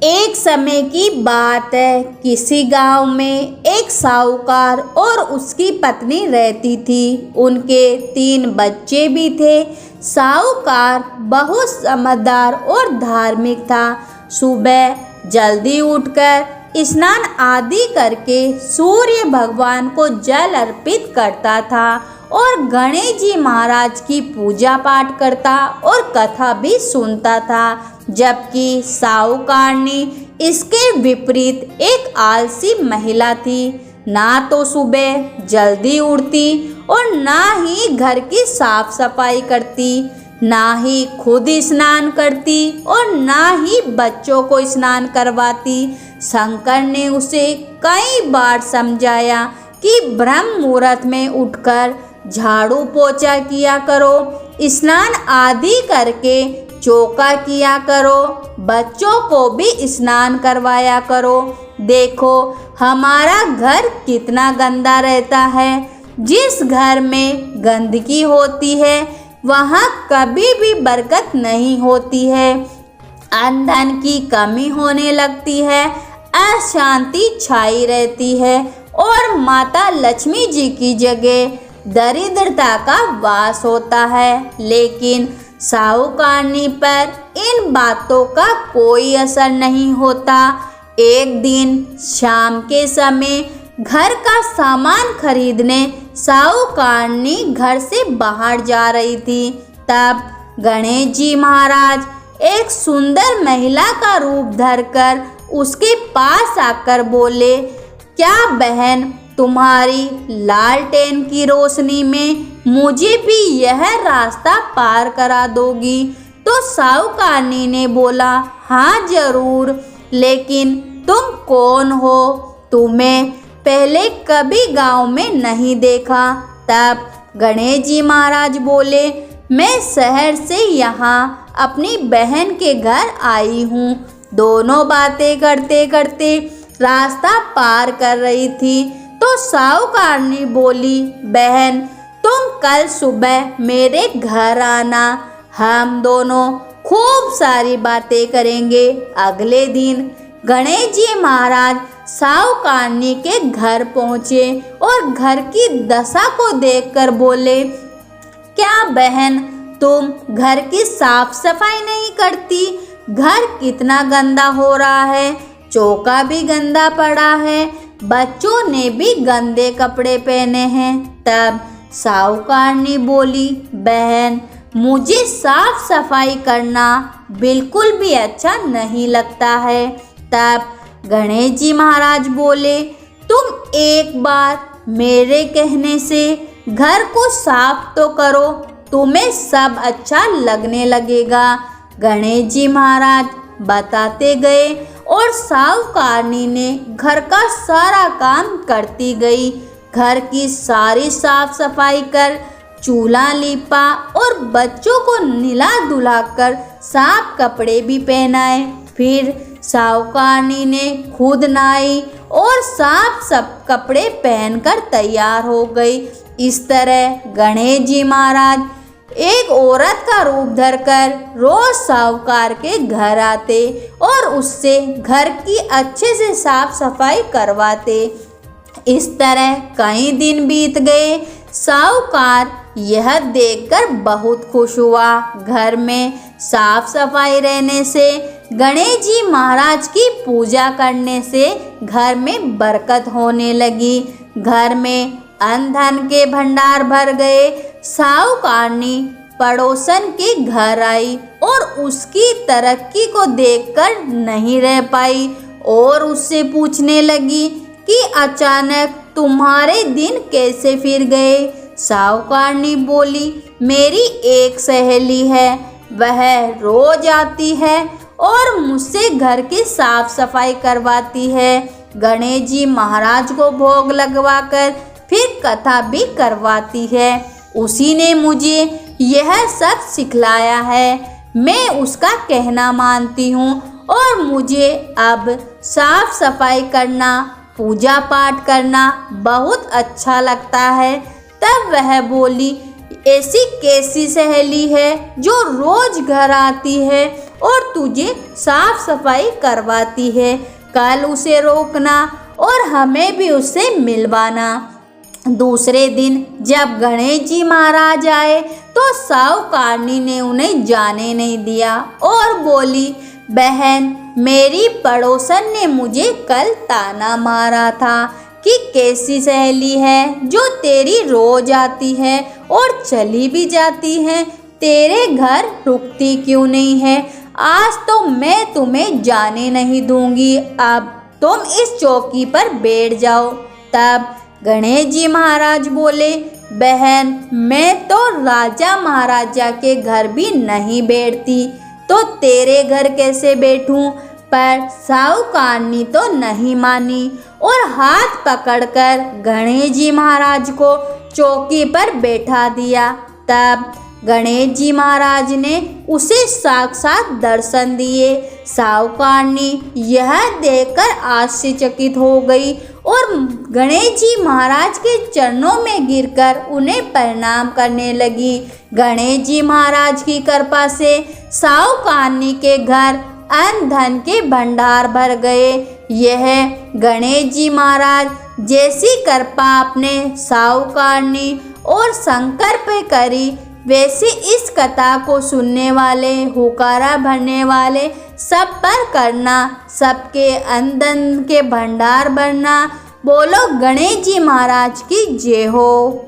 एक समय की बात है, किसी गांव में एक साहूकार और उसकी पत्नी रहती थी। उनके 3 बच्चे भी थे। साहूकार बहुत समझदार और धार्मिक था। सुबह जल्दी उठकर स्नान आदि करके सूर्य भगवान को जल अर्पित करता था और गणेश जी महाराज की पूजा पाठ करता और कथा भी सुनता था। जबकि साहूकारनी इसके विपरीत एक आलसी महिला थी। ना तो सुबह जल्दी उठती और ना ही घर की साफ सफाई करती, ना ही खुद स्नान करती और ना ही बच्चों को स्नान करवाती। शंकर ने उसे कई बार समझाया कि ब्रह्म मुहूर्त में उठकर झाड़ू पोछा किया करो, स्नान आदि करके चौका किया करो, बच्चों को भी स्नान करवाया करो। देखो हमारा घर कितना गंदा रहता है। जिस घर में गंदगी होती है वहाँ कभी भी बरकत नहीं होती है। अन्न धन की कमी होने लगती है, अशांति छाई रहती है और माता लक्ष्मी जी की जगह दरिद्रता का वास होता है। लेकिन साहूकारनी पर इन बातों का कोई असर नहीं होता। एक दिन शाम के समय घर का सामान खरीदने साहूकारनी घर से बाहर जा रही थी। तब गणेश जी महाराज एक सुंदर महिला का रूप धरकर उसके पास आकर बोले, क्या बहन, तुम्हारी लालटेन की रोशनी में मुझे भी यह रास्ता पार करा दोगी? तो साहूकारनी ने बोला, हाँ जरूर, लेकिन तुम कौन हो? तुम्हें पहले कभी गांव में नहीं देखा। तब गणेश जी महाराज बोले, मैं शहर से यहाँ अपनी बहन के घर आई हूँ। दोनों बातें करते करते रास्ता पार कर रही थी तो साहूकारनी बोली, बहन तुम कल सुबह मेरे घर आना, हम दोनों खूब सारी बातें करेंगे। अगले दिन गणेश जी महाराज साहूकारनी के घर पहुँचे और घर की दशा को देखकर बोले, क्या बहन तुम घर की साफ सफाई नहीं करती? घर कितना गंदा हो रहा है, चौका भी गंदा पड़ा है, बच्चों ने भी गंदे कपड़े पहने हैं। तब साहूकारनी बोली, बहन मुझे साफ सफाई करना बिल्कुल भी अच्छा नहीं लगता है। तब गणेश जी महाराज बोले, तुम एक बार मेरे कहने से घर को साफ तो करो, तुम्हें सब अच्छा लगने लगेगा। गणेश जी महाराज बताते गए और साहूकारनी ने घर का सारा काम करती गई। घर की सारी साफ सफाई कर चूल्हा लीपा और बच्चों को नहला धुलाकर साफ कपड़े भी पहनाए। फिर साहूकारनी ने खुद नहाई और साफ सब कपड़े पहनकर तैयार हो गई। इस तरह गणेश जी महाराज एक औरत का रूप धरकर रोज साहूकार के घर आते और उससे घर की अच्छे से साफ सफाई करवाते। इस तरह कई दिन बीत गए। साहूकार यह देखकर बहुत खुश हुआ। घर में साफ सफाई रहने से, गणेश जी महाराज की पूजा करने से घर में बरकत होने लगी। घर में अन्न धन के भंडार भर गए। साहूकारनी पड़ोसन के घर आई और उसकी तरक्की को देखकर नहीं रह पाई और उससे पूछने लगी कि अचानक तुम्हारे दिन कैसे फिर गए? साहूकारनी बोली, मेरी एक सहेली है, वह रोज आती है और मुझसे घर की साफ सफाई करवाती है। गणेश जी महाराज को भोग लगवाकर फिर कथा भी करवाती है। उसी ने मुझे यह सब सिखलाया है। मैं उसका कहना मानती हूँ और मुझे अब साफ सफाई करना, पूजा पाठ करना बहुत अच्छा लगता है। तब वह बोली, ऐसी कैसी सहेली है जो रोज घर आती है और तुझे साफ सफाई करवाती है? कल उसे रोकना और हमें भी उससे मिलवाना। दूसरे दिन जब गणेश जी महाराज आए तो साहूकारनी ने उन्हें जाने नहीं दिया और बोली, बहन, मेरी पड़ोसन ने मुझे कल ताना मारा था कि कैसी सहेली है जो तेरी रोज आती है और चली भी जाती है, तेरे घर रुकती क्यों नहीं है? आज तो मैं तुम्हें जाने नहीं दूंगी, अब तुम इस चौकी पर बैठ जाओ। तब गणेश जी महाराज बोले, बहन, मैं तो राजा महाराजा के घर भी नहीं बैठती, तो तेरे घर कैसे बैठूं? पर साहूकारनी तो नहीं मानी और हाथ पकड़कर गणेश जी महाराज को चौकी पर बैठा दिया। तब गणेश जी महाराज ने उसे साक्षात दर्शन दिए। साहूकारनी यह देखकर आश्चर्यचकित हो गई और गणेश जी महाराज के चरणों में गिरकर उन्हें प्रणाम करने लगी। गणेश जी महाराज की कृपा से साहूकारनी के घर अन्न धन के भंडार भर गए। यह गणेश जी महाराज जैसी कृपा अपने साहूकारनी और शंकर पे करी, वैसे इस कथा को सुनने वाले, हुकारा भरने वाले सब पर करना, सबके अन्न धन के भंडार भरना। बोलो गणेश जी महाराज की जय हो।